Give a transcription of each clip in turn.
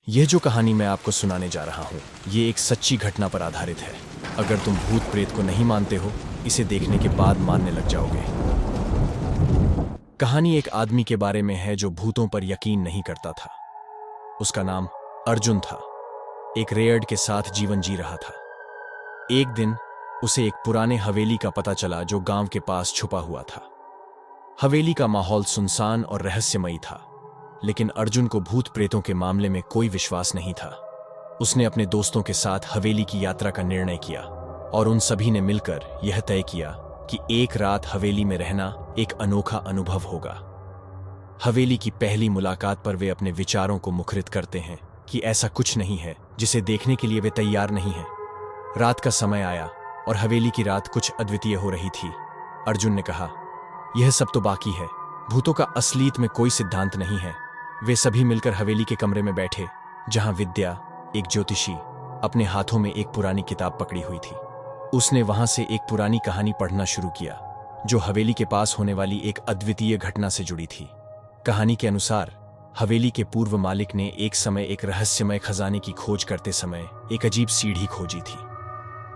यह जो कहानी मैं आपको सुनाने जा रहा हूँ, ये एक सच्ची घटना पर आधारित है। अगर तुम भूत प्रेत को नहीं मानते हो, इसे देखने के बाद मानने लग जाओगे। कहानी एक आदमी के बारे में है जो भूतों पर यकीन नहीं करता था। उसका नाम अर्जुन था। एक रेयर्ड के साथ जीवन जी रहा था। एक दिन उसे एक पुराने हवेली का पता चला जो गांव के पास छुपा हुआ था। हवेली का माहौल सुनसान और रहस्यमयी था, लेकिन अर्जुन को भूत प्रेतों के मामले में कोई विश्वास नहीं था। उसने अपने दोस्तों के साथ हवेली की यात्रा का निर्णय किया और उन सभी ने मिलकर यह तय किया कि एक रात हवेली में रहना एक अनोखा अनुभव होगा। हवेली की पहली मुलाकात पर वे अपने विचारों को मुखरित करते हैं कि ऐसा कुछ नहीं है जिसे देखने के लिए वे तैयार नहीं हैं। रात का समय आया और हवेली की रात कुछ अद्वितीय हो रही थी। अर्जुन ने कहा, यह सब तो बाकी है, भूतों का असलियत में कोई सिद्धांत नहीं है। वे सभी मिलकर हवेली के कमरे में बैठे, जहां विद्या, एक ज्योतिषी, अपने हाथों में एक पुरानी किताब पकड़ी हुई थी। उसने वहां से एक पुरानी कहानी पढ़ना शुरू किया, जो हवेली के पास होने वाली एक अद्वितीय घटना से जुड़ी थी। कहानी के अनुसार हवेली के पूर्व मालिक ने एक समय एक रहस्यमय खजाने की खोज करते समय एक अजीब सीढ़ी खोजी थी।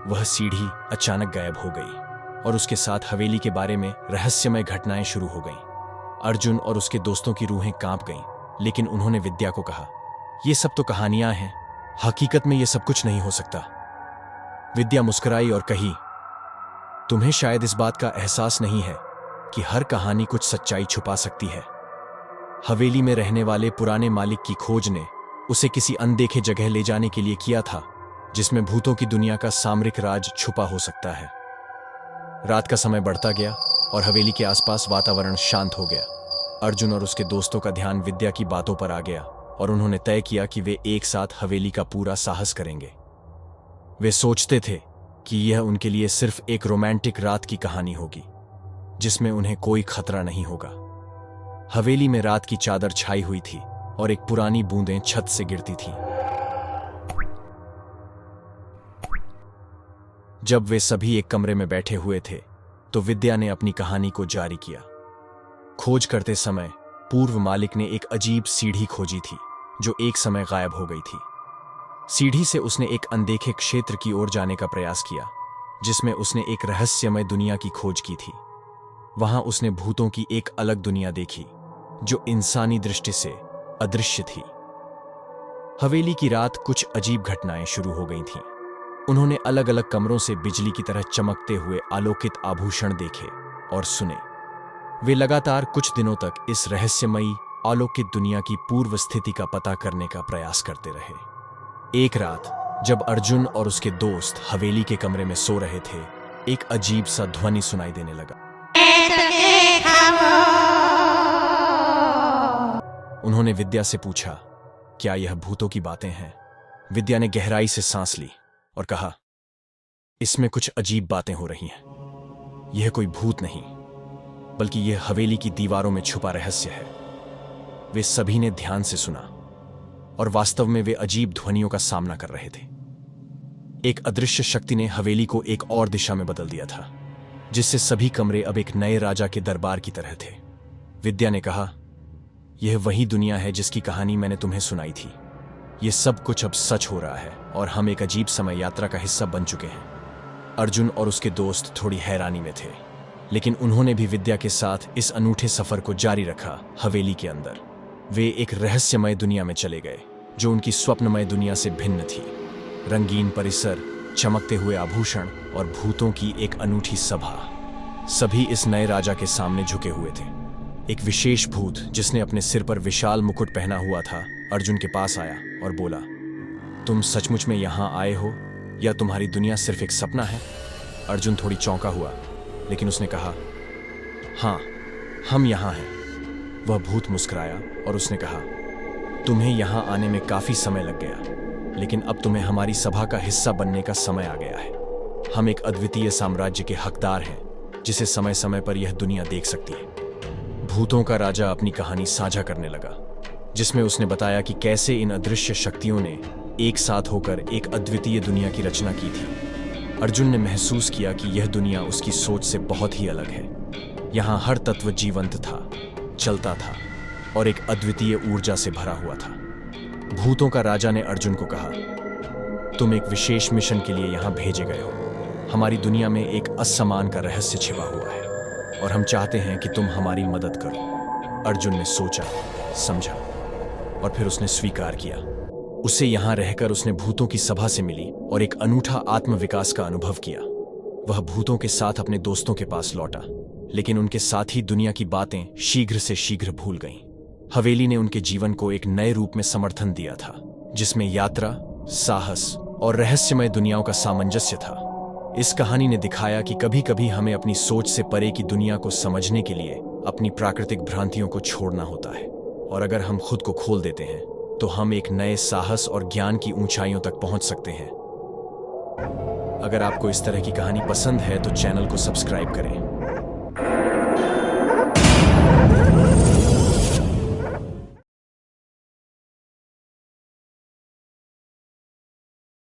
वह सीढ़ी अचानक गायब हो गई और उसके साथ हवेली के बारे में रहस्यमय घटनाएं शुरू हो गईं। अर्जुन और उसके दोस्तों की रूहें कांप गईं, लेकिन उन्होंने विद्या को कहा, ये सब तो कहानियां हैं, हकीकत में ये सब कुछ नहीं हो सकता। विद्या मुस्कुराई और कही, तुम्हें शायद इस बात का एहसास नहीं है कि हर कहानी कुछ सच्चाई छुपा सकती है। हवेली में रहने वाले पुराने मालिक की खोज ने उसे किसी अनदेखे जगह ले जाने के लिए किया था, जिसमें भूतों की दुनिया का सामरिक राज छुपा हो सकता है। रात का समय बढ़ता गया और हवेली के आसपास वातावरण शांत हो गया। अर्जुन और उसके दोस्तों का ध्यान विद्या की बातों पर आ गया और उन्होंने तय किया कि वे एक साथ हवेली का पूरा साहस करेंगे। वे सोचते थे कि यह उनके लिए सिर्फ एक रोमांटिक रात की कहानी होगी, जिसमें उन्हें कोई खतरा नहीं होगा। हवेली में रात की चादर छाई हुई थी और एक पुरानी बूंदें छत से गिरती थीं। जब वे सभी एक कमरे में बैठे हुए थे, तो विद्या ने अपनी कहानी को जारी किया। खोज करते समय पूर्व मालिक ने एक अजीब सीढ़ी खोजी थी, जो एक समय गायब हो गई थी। सीढ़ी से उसने एक अनदेखे क्षेत्र की ओर जाने का प्रयास किया, जिसमें उसने एक रहस्यमय दुनिया की खोज की थी। वहां उसने भूतों की एक अलग दुनिया देखी, जो इंसानी दृष्टि से अदृश्य थी। हवेली की रात कुछ अजीब घटनाएं शुरू हो गई थीं। उन्होंने अलग अलग कमरों से बिजली की तरह चमकते हुए आलोकित आभूषण देखे और सुने। वे लगातार कुछ दिनों तक इस रहस्यमयी अलौकिक दुनिया की पूर्व स्थिति का पता करने का प्रयास करते रहे। एक रात जब अर्जुन और उसके दोस्त हवेली के कमरे में सो रहे थे, एक अजीब सा ध्वनि सुनाई देने लगा। उन्होंने विद्या से पूछा, क्या यह भूतों की बातें हैं? विद्या ने गहराई से सांस ली और कहा, इसमें कुछ अजीब बातें हो रही हैं। यह कोई भूत नहीं, बल्कि यह हवेली की दीवारों में छुपा रहस्य है। वे सभी ने ध्यान से सुना और वास्तव में वे अजीब ध्वनियों का सामना कर रहे थे। एक अदृश्य शक्ति ने हवेली को एक और दिशा में बदल दिया था, जिससे सभी कमरे अब एक नए राजा के दरबार की तरह थे। विद्या ने कहा, यह वही दुनिया है जिसकी कहानी मैंने तुम्हें सुनाई थी। यह सब कुछ अब सच हो रहा है और हम एक अजीब समय यात्रा का हिस्सा बन चुके हैं। अर्जुन और उसके दोस्त थोड़ी हैरानी में थे, लेकिन उन्होंने भी विद्या के साथ इस अनूठे सफर को जारी रखा। हवेली के अंदर वे एक रहस्यमय दुनिया में चले गए, जो उनकी स्वप्नमय दुनिया से भिन्न थी। रंगीन परिसर, चमकते हुए आभूषण और भूतों की एक अनूठी सभा। सभी इस नए राजा के सामने झुके हुए थे। एक विशेष भूत, जिसने अपने सिर पर विशाल मुकुट पहना हुआ था, अर्जुन के पास आया और बोला, तुम सचमुच में यहां आए हो या तुम्हारी दुनिया सिर्फ एक सपना है? अर्जुन थोड़ी चौंका हुआ, लेकिन उसने कहा, हाँ, हम यहां हैं। वह भूत मुस्कुराया और उसने कहा, तुम्हें यहां आने में काफी समय लग गया, लेकिन अब तुम्हें हमारी सभा का हिस्सा बनने का समय आ गया है। हम एक अद्वितीय साम्राज्य के हकदार हैं, जिसे समय समय पर यह दुनिया देख सकती है। भूतों का राजा अपनी कहानी साझा करने लगा, जिसमें उसने बताया कि कैसे इन अदृश्य शक्तियों ने एक साथ होकर एक अद्वितीय दुनिया की रचना की थी। अर्जुन ने महसूस किया कि यह दुनिया उसकी सोच से बहुत ही अलग है। यहाँ हर तत्व जीवंत था, चलता था और एक अद्वितीय ऊर्जा से भरा हुआ था। भूतों का राजा ने अर्जुन को कहा, तुम एक विशेष मिशन के लिए यहां भेजे गए हो। हमारी दुनिया में एक असमान का रहस्य छिपा हुआ है और हम चाहते हैं कि तुम हमारी मदद करो। अर्जुन ने सोचा, समझा और फिर उसने स्वीकार किया। उसे यहां रहकर उसने भूतों की सभा से मिली और एक अनूठा आत्मविकास का अनुभव किया। वह भूतों के साथ अपने दोस्तों के पास लौटा, लेकिन उनके साथ ही दुनिया की बातें शीघ्र से शीघ्र भूल गईं। हवेली ने उनके जीवन को एक नए रूप में समर्थन दिया था, जिसमें यात्रा, साहस और रहस्यमय दुनियाओं का सामंजस्य था। इस कहानी ने दिखाया कि कभी-कभी हमें अपनी सोच से परे की दुनिया को समझने के लिए अपनी प्राकृतिक भ्रांतियों को छोड़ना होता है, और अगर हम खुद को खोल देते हैं तो हम एक नए साहस और ज्ञान की ऊंचाइयों तक पहुंच सकते हैं। अगर आपको इस तरह की कहानी पसंद है तो चैनल को सब्सक्राइब करें